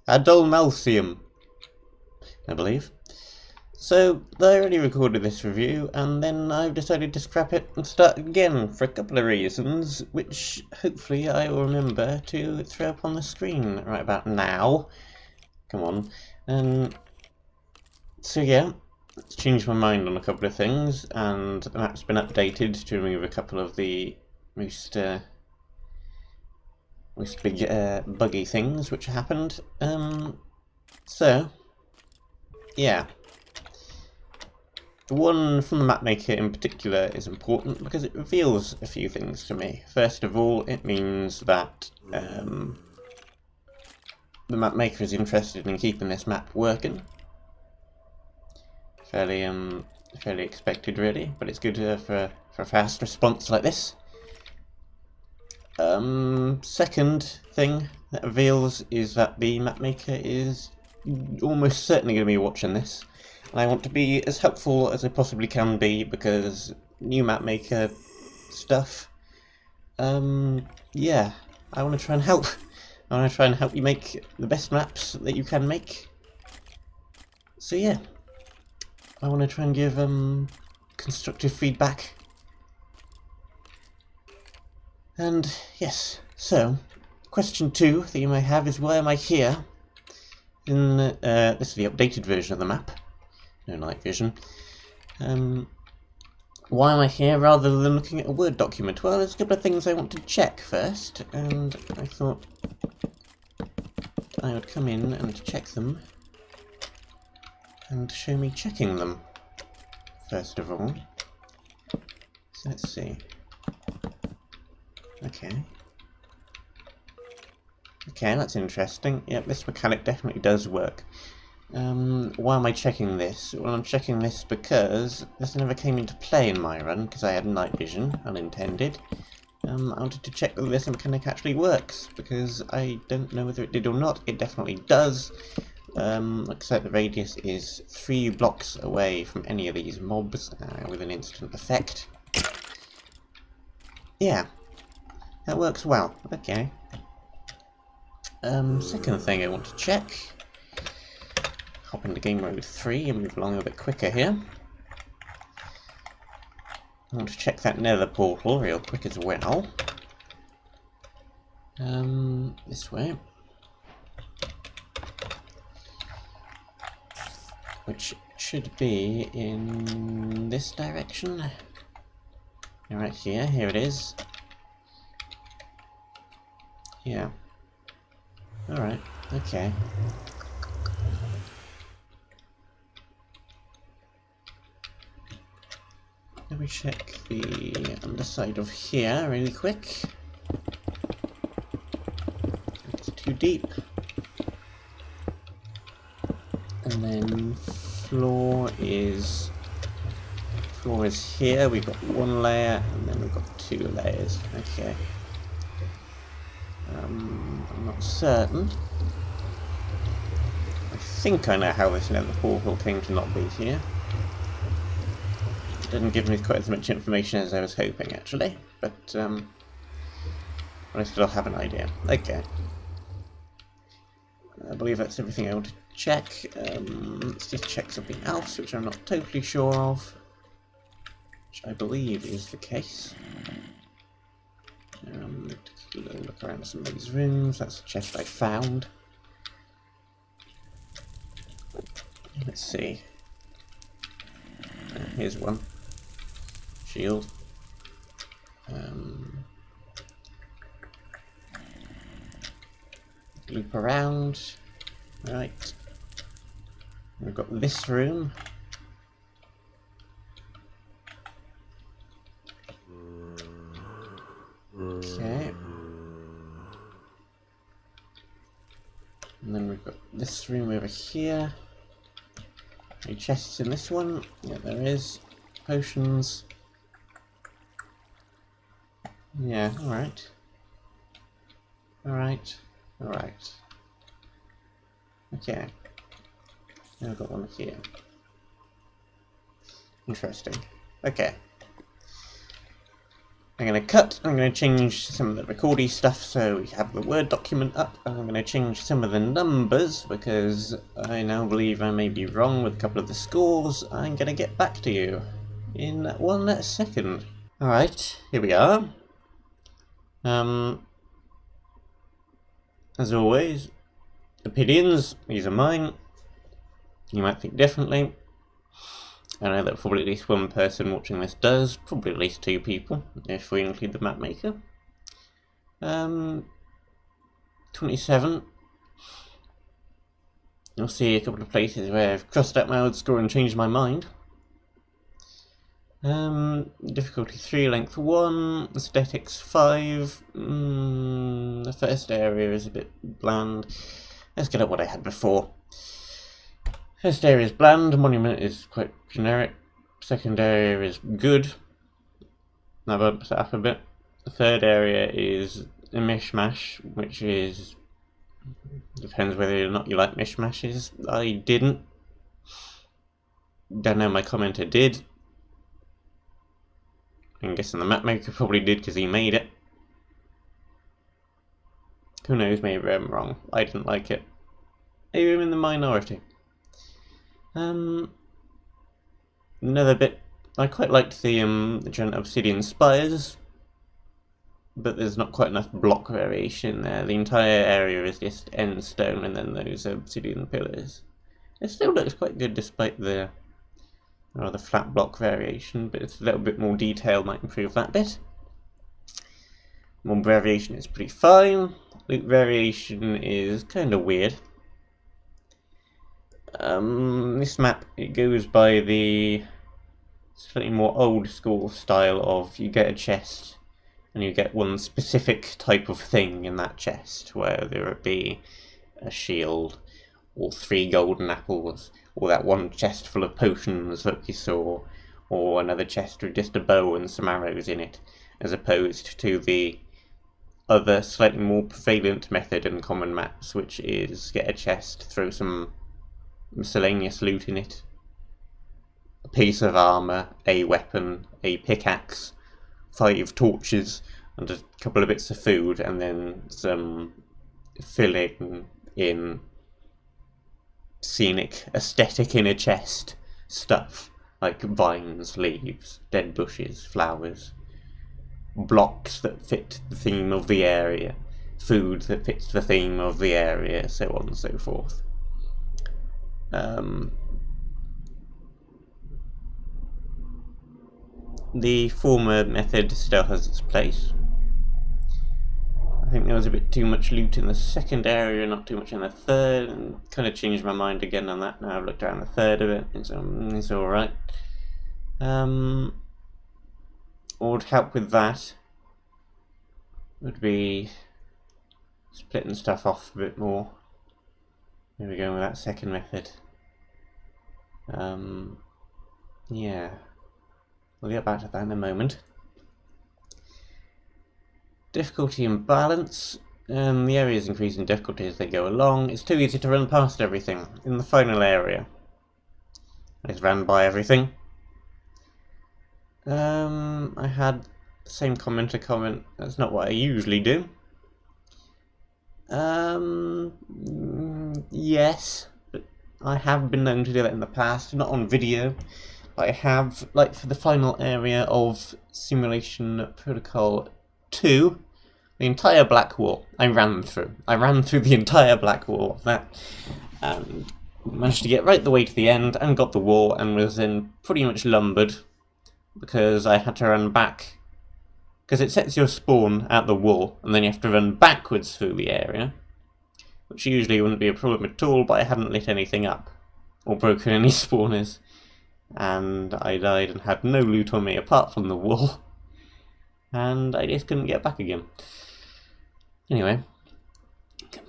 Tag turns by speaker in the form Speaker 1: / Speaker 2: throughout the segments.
Speaker 1: Adolmalthium, I believe. So, I already recorded this review, and then I've decided to scrap it and start again for a couple of reasons, which hopefully I will remember to throw up on the screen right about now. Come on. So yeah, it's changed my mind on a couple of things, and the map's been updated to remove a couple of the most big buggy things which happened. So yeah, the one from the map maker in particular is important because it reveals a few things to me. First of all, it means that the map maker is interested in keeping this map working. Fairly expected, really, but it's good for a fast response like this. Second thing that reveals is that the map maker is almost certainly going to be watching this, and I want to be as helpful as I possibly can be because new map maker stuff. Yeah, I want to try and help. I want to try and help you make the best maps that you can make. So yeah. I want to try and give constructive feedback. And yes, so question 2 that you may have is why am I here in this is the updated version of the map, no night vision. Why am I here rather than looking at a Word document? Well, there's a couple of things I want to check first, and I thought I would come in and check them. And show me checking them, first of all. So let's see. Okay, that's interesting. Yep, this mechanic definitely does work. Why am I checking this? Well, I'm checking this because this never came into play in my run, because I had night vision, unintended. I wanted to check that this mechanic actually works, because I don't know whether it did or not. It definitely does. Looks like the radius is 3 blocks away from any of these mobs with an instant effect. Yeah, that works well. Okay. Second thing I want to check. Hop into game mode 3 and move along a bit quicker here. I want to check that nether portal real quick as well. This way. Which should be in this direction. Right here, here it is. Yeah. Alright, okay. Let me check the underside of here really quick. It's too deep. And then floor is here. We've got 1 layer and then we've got 2 layers. Okay. I'm not certain. I think I know how this nether portal came to not be here. It didn't give me quite as much information as I was hoping, actually, but I still have an idea. Okay. I believe that's everything I want to check. Let's just check something else, which I'm not totally sure of. Which I believe is the case. Look around some of these rooms. That's the chest I found. Let's see. Here's one. Shield. Loop around. Right. We've got this room. Okay. And then we've got this room over here. Any chests in this one? Yeah, there is. Potions. Yeah, alright. Alright. Alright. Okay. Now I've got one here. Interesting. Okay. I'm going to cut, I'm going to change some of the recordy stuff so we have the Word document up, and I'm going to change some of the numbers because I now believe I may be wrong with a couple of the scores. I'm going to get back to you in 1 second. Alright, here we are. As always, opinions, these are mine. You might think differently. I know that probably at least one person watching this does, probably at least 2 people, if we include the map maker. 27. You'll see a couple of places where I've crossed out my old score and changed my mind. Difficulty 3, length 1, aesthetics 5. The first area is a bit bland. Let's get up what I had before. First area is bland, monument is quite generic. Second area is good. That bumps it up a bit. The third area is a mishmash, which is... depends whether or not you like mishmashes. I didn't. Don't know, my commenter did. I'm guessing the map maker probably did because he made it. Who knows, maybe I'm wrong. I didn't like it. Maybe I'm in the minority. Another bit, I quite liked the giant obsidian spires, but there's not quite enough block variation there. The entire area is just end stone and then those obsidian pillars. It still looks quite good despite the rather flat block variation, but it's a little bit more detail might improve that bit. Mob variation is pretty fine. Loot variation is kind of weird. This map, it goes by the slightly more old school style of you get a chest and you get one specific type of thing in that chest, whether it be a shield or 3 golden apples or that one chest full of potions that you saw, or another chest with just a bow and some arrows in it, as opposed to the other slightly more prevalent method in common maps, which is get a chest, throw some miscellaneous loot in it, a piece of armour, a weapon, a pickaxe, 5 torches, and a couple of bits of food, and then some filling in scenic aesthetic in a chest stuff, like vines, leaves, dead bushes, flowers, blocks that fit the theme of the area, food that fits the theme of the area, so on and so forth. The former method still has its place. I think there was a bit too much loot in the second area, not too much in the third, and kind of changed my mind again on that. Now I've looked around the third of it, it's alright. What would help with that would be splitting stuff off a bit more. Maybe going with that second method. Yeah. We'll get back to that in a moment. Difficulty and balance. The areas increase in difficulty as they go along. It's too easy to run past everything. In the final area, I just ran by everything. I had the same commenter comment. That's not what I usually do. Yes, but I have been known to do that in the past, not on video. I have, like for the final area of Simulation Protocol 2, the entire black wall I ran through. I ran through the entire black wall of that, and managed to get right the way to the end, and got the wall, and was then pretty much lumbered, because I had to run back, because it sets your spawn at the wall, and then you have to run backwards through the area, which usually wouldn't be a problem at all, but I hadn't lit anything up, or broken any spawners. And I died and had no loot on me apart from the wall, and I just couldn't get back again. Anyway,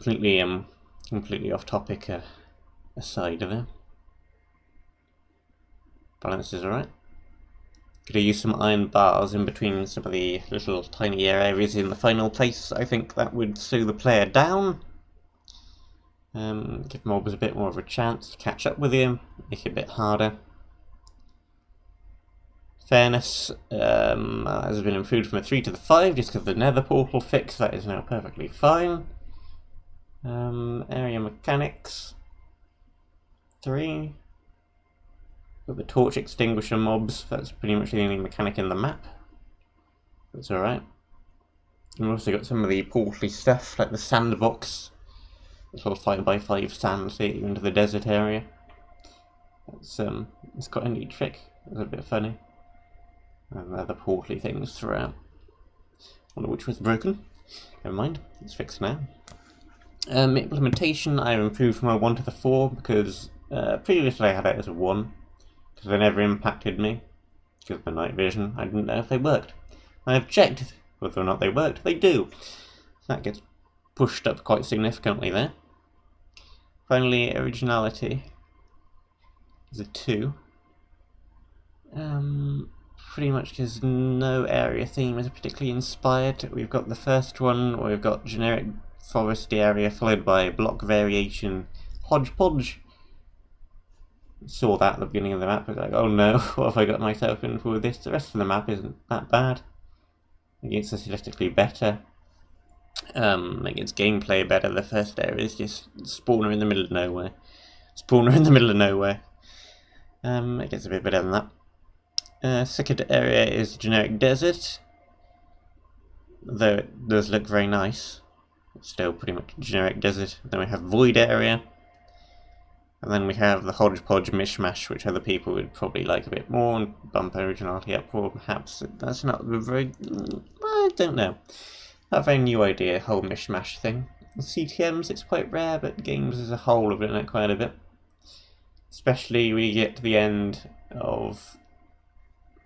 Speaker 1: completely off topic aside of it. Balance is alright. Could have used some iron bars in between some of the little tiny areas in the final place. I think that would slow the player down. Give mobs a bit more of a chance to catch up with you, make it a bit harder. Fairness has been improved from a 3 to the 5 just because the nether portal fix. That is now perfectly fine. Area mechanics 3. Got the torch extinguisher mobs. That's pretty much the only mechanic in the map. That's alright. We've also got some of the portally stuff, like the sandbox. This little 5x5 sand to get you into the desert area. It's got a neat trick. It's a bit funny. And other portally things throughout. Wonder which was broken. Never mind, it's fixed now. Implementation I improved from a 1 to the 4 because previously I had it as a 1 because they never impacted me because of the night vision. I didn't know if they worked. I have checked whether or not they worked. They do. So that gets pushed up quite significantly there. Finally, originality is a 2. Pretty much because no area theme is particularly inspired. We've got the first one where we've got generic foresty area followed by block variation hodgepodge. Saw that at the beginning of the map. I was like, oh no, what have I got myself in for this? The rest of the map isn't that bad. It gets aesthetically better. It gets gameplay better. The first area is just spawner in the middle of nowhere. Spawner in the middle of nowhere. It gets a bit better than that. Second area is generic desert. Though it does look very nice. It's still pretty much generic desert. Then we have void area. And then we have the hodgepodge mishmash, which other people would probably like a bit more and bump originality up for. Perhaps that's not a very... I don't know. Not a very new idea, whole mishmash thing. CTMs, it's quite rare, but games as a whole have done it quite a bit. Especially when you get to the end of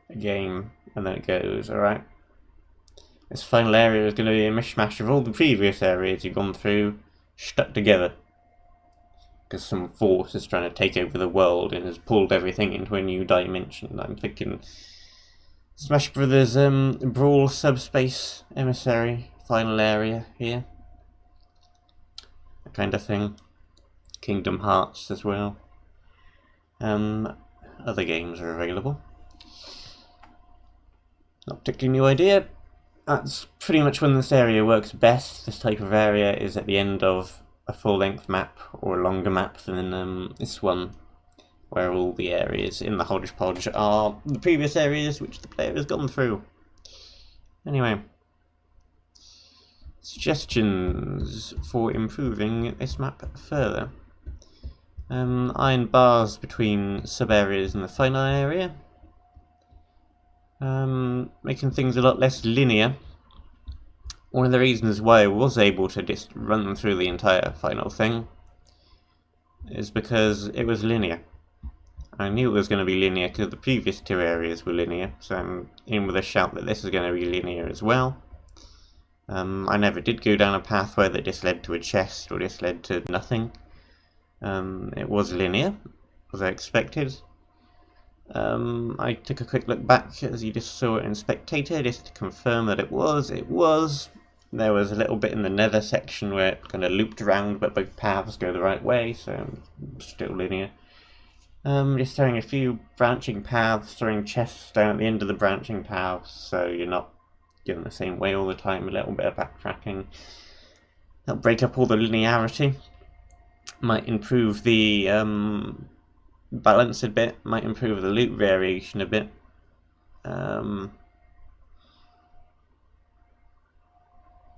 Speaker 1: a game and then it goes, alright. This final area is going to be a mishmash of all the previous areas you've gone through, stuck together. Because some force is trying to take over the world and has pulled everything into a new dimension. I'm thinking Smash Brothers Brawl Subspace Emissary final area here. That kind of thing. Kingdom Hearts as well. Other games are available. Not particularly new idea. That's pretty much when this area works best. This type of area is at the end of a full-length map or a longer map than this one, where all the areas in the hodgepodge are the previous areas which the player has gone through. Anyway, suggestions for improving this map further. Iron bars between sub-areas in the final area. Making things a lot less linear. One of the reasons why I was able to just run through the entire final thing is because it was linear. I knew it was going to be linear because the previous 2 areas were linear, so I'm in with a shout that this is going to be linear as well. I never did go down a pathway that just led to a chest or just led to nothing. It was linear, as I expected. I took a quick look back as you just saw it in Spectator just to confirm that it was. There was a little bit in the nether section where it kind of looped around, but both paths go the right way, so still linear. Just throwing a few branching paths, throwing chests down at the end of the branching paths, so you're not going the same way all the time, a little bit of backtracking. That'll break up all the linearity. Might improve the balance a bit, might improve the loot variation a bit.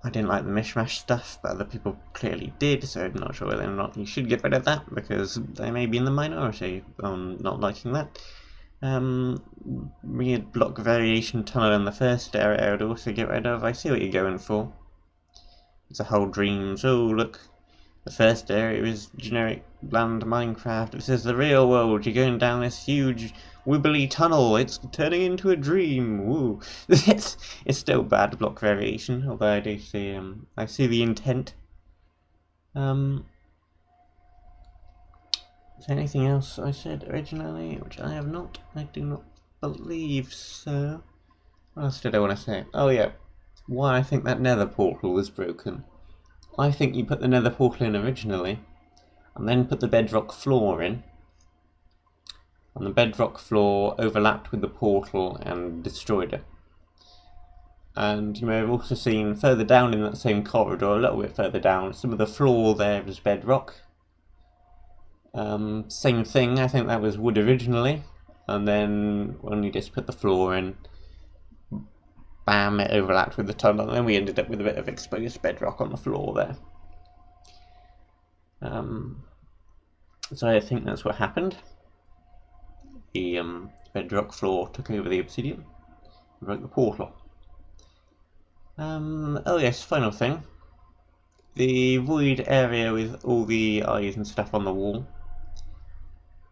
Speaker 1: I didn't like the mishmash stuff, but other people clearly did, so I'm not sure whether or not you should get rid of that, because they may be in the minority on not liking that. Weird block variation tunnel in the first area I would also get rid of. I see what you're going for. It's a whole dreams. Oh, look. The first area is generic bland Minecraft. This is the real world. You're going down this huge wibbly tunnel. It's turning into a dream. Woo. it's still bad block variation, although I do see I see the intent. Is there anything else I said originally which I have not? I do not believe so. What else did I want to say? Oh yeah, why I think that nether portal was broken. I think you put the nether portal in originally, and then put the bedrock floor in, on the bedrock floor, overlapped with the portal and destroyed it. And you may have also seen further down in that same corridor, a little bit further down, some of the floor there is bedrock. Same thing, I think that was wood originally, and then when you just put the floor in, bam, it overlapped with the tunnel, and then we ended up with a bit of exposed bedrock on the floor there. So I think that's what happened. The bedrock floor took over the obsidian, and broke the portal. Oh yes, final thing. The void area with all the eyes and stuff on the wall.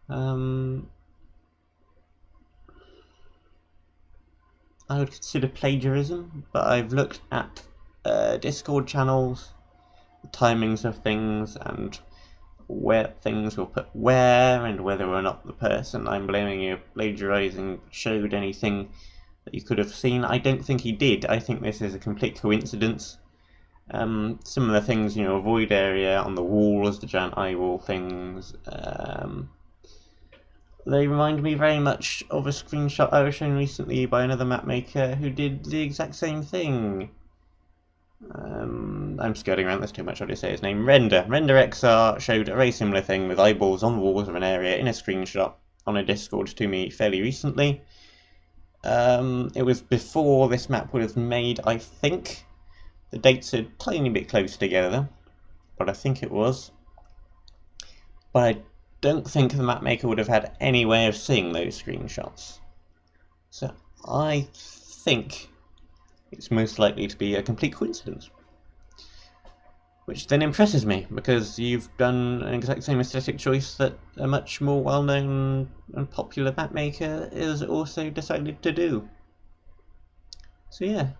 Speaker 1: I would consider plagiarism, but I've looked at Discord channels, the timings of things, and where things were put where, and whether or not the person I'm blaming you plagiarizing showed anything that you could have seen. I don't think he did. I think this is a complete coincidence. Some of the things, you know, void area on the walls, the giant eye wall things, they remind me very much of a screenshot I was shown recently by another map maker who did the exact same thing. I'm skirting around this too much, I'll just say his name. Render XR showed a very similar thing with eyeballs on walls of an area in a screenshot on a Discord to me fairly recently. It was before this map was made, I think. The dates are a tiny bit close together, but I think it was. But I don't think the map maker would have had any way of seeing those screenshots. So I think it's most likely to be a complete coincidence. Which then impresses me, because you've done an exact same aesthetic choice that a much more well-known and popular map maker has also decided to do. So yeah,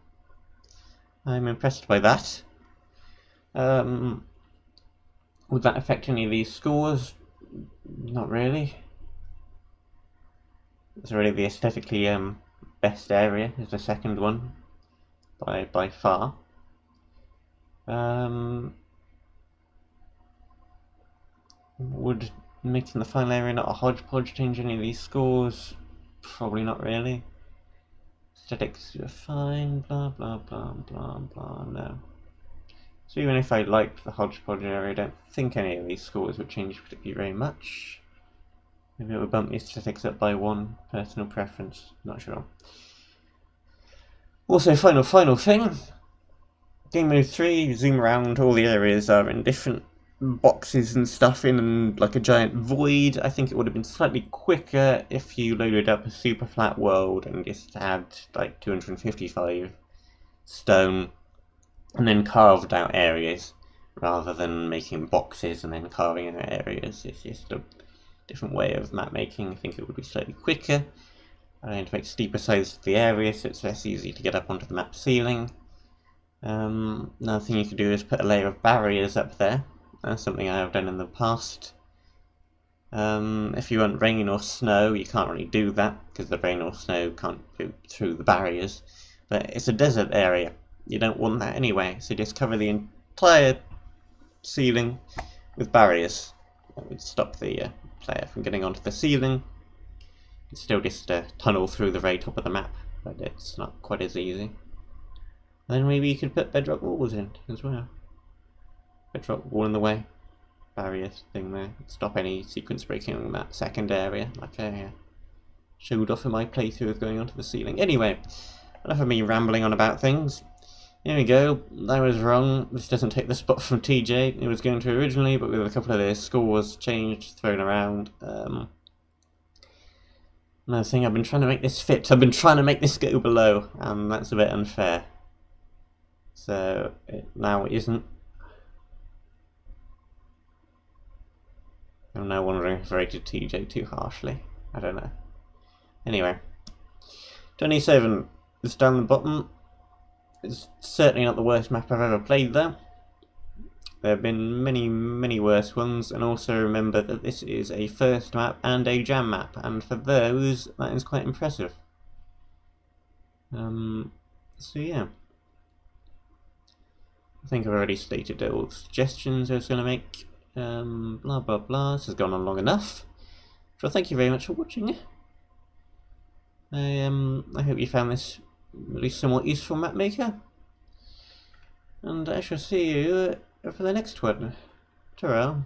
Speaker 1: I'm impressed by that. Would that affect any of these scores? Not really. It's already the aesthetically best area is the second one by far. Would making the final area not a hodgepodge change any of these scores? Probably not really. Aesthetics are fine, blah blah blah blah blah, no. So even if I liked the hodgepodge area, I don't think any of these scores would change particularly very much. Maybe it would bump the aesthetics up by one, personal preference, not sure. Also, final thing. Game mode 3, zoom around, all the areas are in different boxes and stuff in like a giant void. I think it would have been slightly quicker if you loaded up a super flat world and just had like 255 stone and then carved out areas rather than making boxes and then carving out areas. It's just a different way of map making. I think it would be slightly quicker. I'm going to make steeper sides to the area so it's less easy to get up onto the map ceiling. Another thing you could do is put a layer of barriers up there. That's something I have done in the past. If you want rain or snow, you can't really do that because the rain or snow can't go through the barriers. But it's a desert area. You don't want that anyway, so just cover the entire ceiling with barriers. That would stop the player from getting onto the ceiling. It's still just a tunnel through the very top of the map, but it's not quite as easy. And then maybe you could put bedrock walls in as well. Bedrock wall in the way, barriers thing there, stop any sequence breaking in that second area, like I showed off in my playthrough of going onto the ceiling. Anyway, enough of me rambling on about things. Here we go, I was wrong, this doesn't take the spot from TJ, it was going to originally, but with a couple of their scores changed, thrown around. Another thing, I've been trying to make this fit, I've been trying to make this go below, and that's a bit unfair. So, now it isn't. I'm now wondering if I rated TJ too harshly, I don't know. Anyway, 27 is down the bottom. It's certainly not the worst map I've ever played though. There have been many worse ones, and also remember that this is a first map and a jam map, and for those, that is quite impressive. So yeah. I think I've already stated all the suggestions I was going to make. Blah blah blah, this has gone on long enough. So thank you very much for watching. I hope you found this at least somewhat useful map maker, and I shall see you for the next one. Ta-ra.